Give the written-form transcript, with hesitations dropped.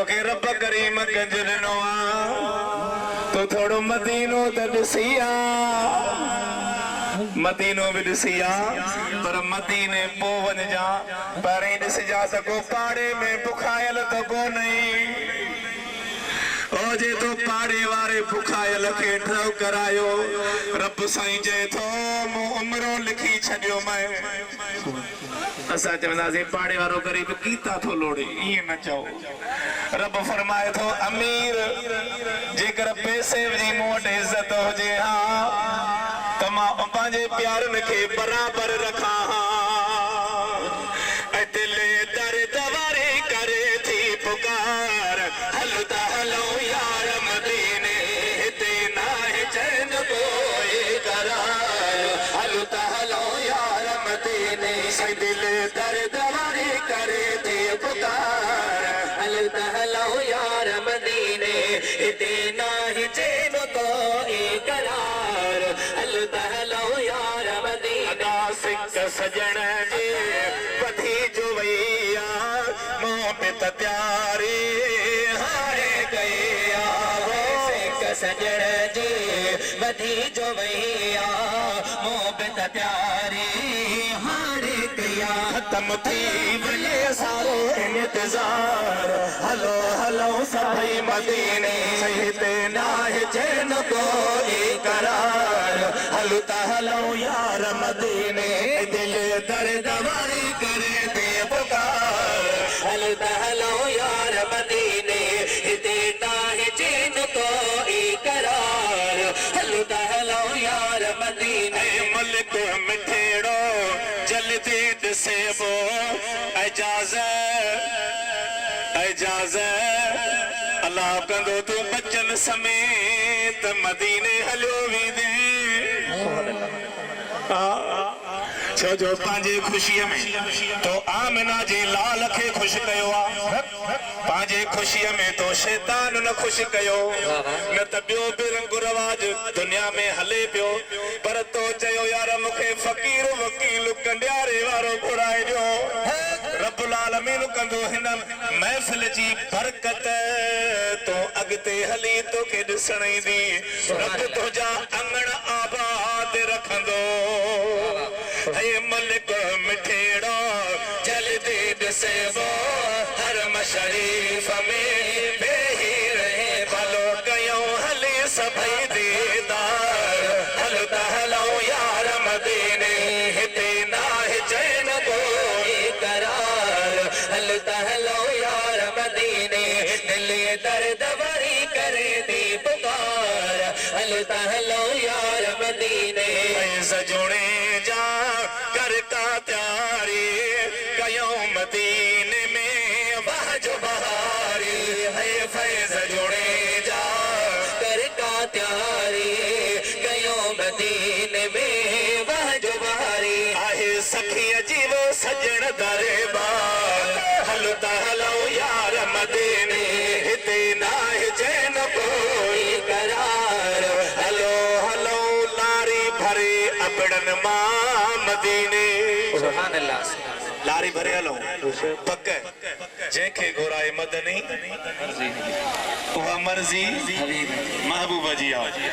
रब करीम गंजनवा तो थोड़ो मदीनो दसिया मदीनो भी दसिया पर मदीने पो वन जा परे दिस जा सको पाड़े में बुखायल तो को नहीं ओ जे तो पाड़े वारे बुखायल के ड्रव करायो रब साईं जे थो मु उमरो लिखी छडियो मैं असा चवंदासीं पाड़े वारो गरीब कीता थो लोड़े ये न चओ रब फरमाए थो अमीर जेकर पैसे जी मोट इज्जत हो जे हां तमा पंहिंजे प्यारनि खे बराबर रखा हां दिल दर्द वारी करे थी पुकार हल त हलो यार मदीने हिते नाहे चैन कोई करार हल त हलो यार मदीने से दिल दर्द वारी करे थी पुकार हल त हलो यार मदीने हिते नाहे चैन कोई करार हल त हलो यार मदीने सिक सजण जे पधी जो वैया मोहब्बत त्यारी हारे गया सिक सजण जे पधी जो वैया मोहब्बत त्यारी हारे गया तम थी वने सारो इंतजार हलो हलो सभई मदीने सहिते नाहे चैन कोई करार हल त हलो यार मदीने दिल दर्द वारी करे दे पुकार हल त हलो यार मदीने हिते नाहे चैन कोई करार हल त हलो यार मदीने मलिक मिठेड़ो जल्दी दिसेबो इजाज़त अल्लाह कंदो तू बच्चन समेत मदीने हलो वी दे छो जो पांजे खुशी में तो आमिना जी लाल खे खुश कयो पांजे खुशी में तो शैतान न खुश कयो न त बियो बि रंग रवाज दुनिया में हले पियो पर तो चयो यार मुखे फकीर वकील कंडियारे वारो घुराए ॾियो रब्बुल आलमीन कंदो हिन महफिल जी बरकत तो अगते हली तो के ॾिसण ईंदी रब तुंहिंजा अंगण आबाद रखंदो हे मलिक मिठेड़ो जल्दी ॾिसेबो हरम शरीफ में वेही रहे भलो कयूं हली सभई दीदार हल त हलो यार मदीने हिते नाहे चैन कोई करार हल त हलो यार मदीने दिल दर्द वारी करे थी पुकार हल त हलो यार मदीने सजोड़े जा करता त्यारी कयूं मदीने में बाजो बहारी है फैज जोड़े जा करता त्यारी कयूं मदीने में बाजो बहारी आहे सखी जीवो सजण दरबार हल त हलो यार मदीने हिते नाहे चैन कोई करार हलो हलो लारी भरे अबड़न मां मदीने सुभान अल्लाह लारी भरे हलो पक जंहिंखे घुराए मदनी उहा मर्ज़ी महबूब जी आहे।